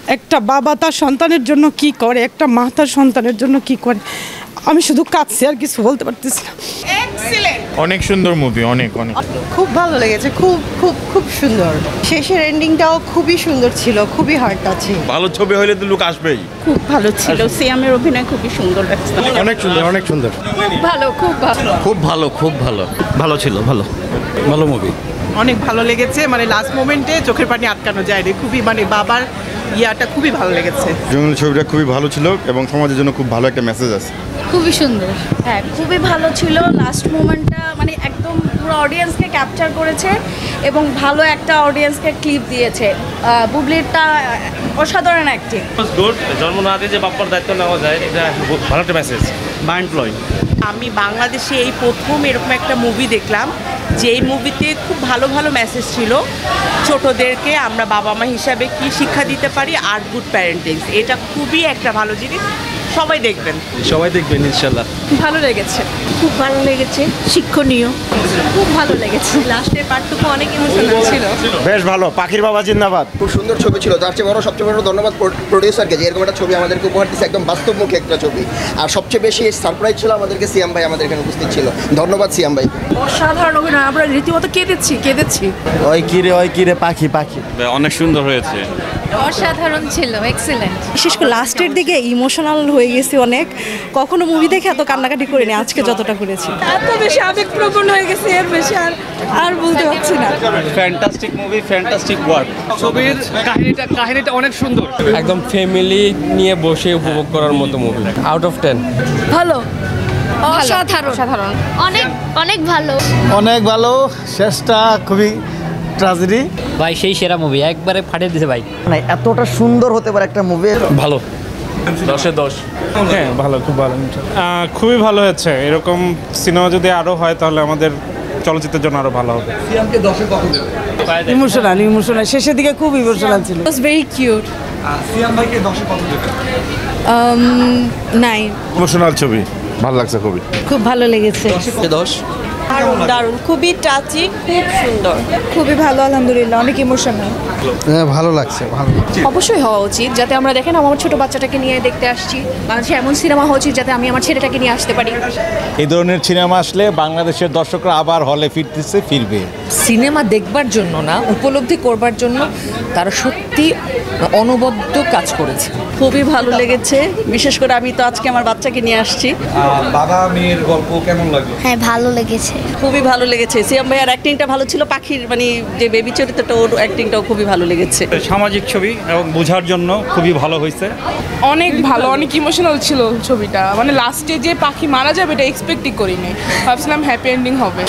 একটা বাবা তার সন্তানের জন্য কি করে, একটা মা তার সন্তানের জন্য কি করে, আমি শুধু কাঁদছি, আর কিছু বলতে পারতেছি না। অনেক সুন্দর মুভি, অনেক অনেক খুব ভালো লেগেছে, খুব খুব খুব সুন্দর। শেষের এন্ডিংটাও খুবই সুন্দর ছিল, খুবই হার্ট টাচিং। ভালো ছবি হলে তো লোক আসবেই। খুব ভালো ছিল, সিয়ামের অভিনয় খুবই সুন্দর লাগছে। অনেক সুন্দর, অনেক সুন্দর। ভালো, খুব ভালো, খুব ভালো, খুব ভালো, ভালো ছিল, ভালো ভালো মুভি। অনেক ভালো লেগেছে, মানে লাস্ট মোমেন্টে চোখের পানি আটকানো যায়নি, খুবই মানে বাবার ইয়াটা খুবই ভালো লেগেছে। জঙ্গল ছবিটা খুবই ভালো ছিল এবং সমাজের জন্য খুব ভালো একটা মেসেজ আছে। খুবই সুন্দর। হ্যাঁ, খুবই ভালো ছিল। লাস্ট মোমেন্টটা মানে একদম পুরো অডিয়েন্সকে ক্যাপচার করেছে এবং ভালো একটা অডিয়েন্সকে ক্লিপ দিয়েছে। বুবলিরটা অসাধারণ অ্যাক্টিং। গুড, জন্ম না দিয়ে যে বাপ্পার দায়িত্ব নেওয়া যায়, এটা ভালো একটা মেসেজ, মাইন্ড ব্লোয়িং। আমি বাংলাদেশে এই প্রথম এরকম একটা মুভি দেখলাম, যে এই মুভিতে খুব ভালো ভালো মেসেজ ছিল। ছোটদেরকে আমরা বাবা মা হিসাবে কি শিক্ষা দিতে পারি, আর গুড প্যারেন্টিং, এটা খুবই একটা ভালো জিনিস। সবাই দেখবেন, সবাই দেখবেন ইনশাল্লাহ। ভালো লেগেছে, খুব ভালো লেগেছে, শিক্ষণীয়, খুব ভালো লেগেছে। লাস্টের পার্টটুকু অনেক ইমোশনাল ছিল। বেশ ভালো, পাখির বাবা জিন্দাবাদ। খুব সুন্দর ছবি ছিল। তার চেয়ে বড়, সবচেয়ে বড় ধন্যবাদ প্রডিউসারকে, যে এরকম একটা ছবি আমাদেরকে উপহার দিচ্ছে, একদম বাস্তবমুখী একটা ছবি। আর সবচেয়ে বেশি সারপ্রাইজ ছিল আমাদেরকে সিয়াম ভাই আমাদের এখানে উপস্থিত ছিল। ধন্যবাদ সিয়াম ভাই। অসাধারণ অভিনয়, আমরা রীতিমতো কেঁদেছি। ওই কিরে পাখি পাখি, অনেক সুন্দর হয়েছে। অসাধারণ ছিল, এক্সিলেন্ট। বিশেষ করে লাস্টের দিকে ইমোশনাল হয়ে গেছি অনেক। কখনো মুভি দেখে এত কান্নাকাটি করিনি, আজকে যতটা করেছি। এত বেশি আবেগপ্রবণ হয়ে গেছে, এর বেশি আর বলতে পারছি না। Fantastic movie, fantastic work. ছবির কাহিনীটা অনেক সুন্দর, একদম ফ্যামিলি নিয়ে বসে উপভোগ করার মতো মুভি। আউট অফ 10 ভালো, অসাধারণ, অনেক অনেক ভালো, অনেক ভালো। শেষটা খুবই ট্র্যাজেডি ভাই, সেই সেরা মুভি, একবারে ফাটিয়ে দিয়েছে ভাই। মানে এতটা সুন্দর হতে পারে একটা মুভি। ভালো, 10-এ 10। হ্যাঁ ভালো, খুব ভালো, খুবই ভালো হয়েছে। এরকম সিনেমা যদি আরও হয় তাহলে আমাদের চলচ্চিত্রের জন্য আরও ভালো হবে। ইমোশনাল, শেষের দিকে খুব ইমোশনাল ছিল। ইট ওয়াজ ভেরি কিউট। সিয়াম ভাইকে 10-এ কত দেবেন? 9। ইমোশনাল ছবি, ভালো লাগছে খুবই। খুব ভালো লেগেছে। 10। দারুণ, খুবই টাচিং, খুব সুন্দর, খুবই ভালো, আলহামদুলিল্লাহ, অনেক ইমোশনাল। হ্যাঁ, ভালো লাগছে, ভালো। অবশ্যই হওয়া উচিত, যাতে আমরা দেখেন আমার ছোট বাচ্চাটাকে নিয়ে দেখতে আসছি। বাংলাদেশে এমন সিনেমা হওয়া উচিত যাতে আমি আমার ছেলেটাকে নিয়ে আসতে পারি। এই ধরনের সিনেমা আসলে বাংলাদেশের দর্শকরা আবার হলে ফিরবে। সিনেমা দেখবার জন্য না, উপলব্ধি করবার জন্য তারা সত্যি অনবদ্য কাজ করেছে। খুবই ভালো লেগেছে, বিশেষ করে আমি তো আজকে আমার বাচ্চাকে নিয়ে আসছি। বাবা মেয়ের গল্প কেমন লাগলো? হ্যাঁ, ভালো লেগেছে, খুবই ভালো লেগেছে। সিয়াম ভাইয়ার অ্যাক্টিংটা ভালো ছিল, পাখির মানে যে বেবি চরিত্রটা, ওর অ্যাক্টিংটাও খুবই ভালো লেগেছে। সামাজিক ছবি এবং বোঝার জন্য খুবই ভালো হয়েছে। অনেক ভালো, অনেক ইমোশনাল ছিল ছবিটা। মানে লাস্টে যে পাখি মারা যাবে এটা এক্সপেক্টই করিনি, ভাবছিলাম হ্যাপি এন্ডিং হবে।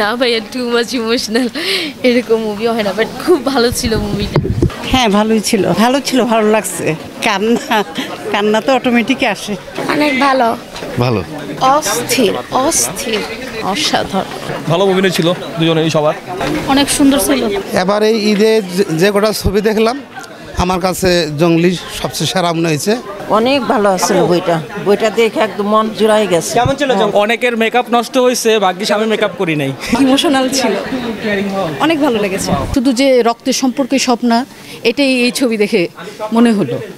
না ভাইয়া, টু মাচ ইমোশনাল, এরকম মুভি হয় না, বাট খুব ভালো ছিল মুভিটা। হ্যাঁ ভালোই ছিল, ভালো লাগছে। কান্না তো অটোমেটিক আসে। অনেক ভালো, ভালো, অস্থির, অসাধারণ। ভালো অভিনয় ছিল দুজনেরই, সবার অনেক সুন্দর ছিল। এবার এই ঈদে যে কটা ছবি দেখলাম, আমার কাছে জঙ্গলি সবচেয়ে সেরা মনে হয়েছে। অনেক ভালো আসছিল বইটা দেখে একদম মন জুড়াই গেছে। কেমন ছিল? অনেকের মেকআপ নষ্ট হয়েছে, ভাগ্যিস আমি মেকআপ করি নাই। ইমোশনাল ছিল, অনেক ভালো লেগেছে। শুধু যে রক্তের সম্পর্কে সব না, এটাই এই ছবি দেখে মনে হলো।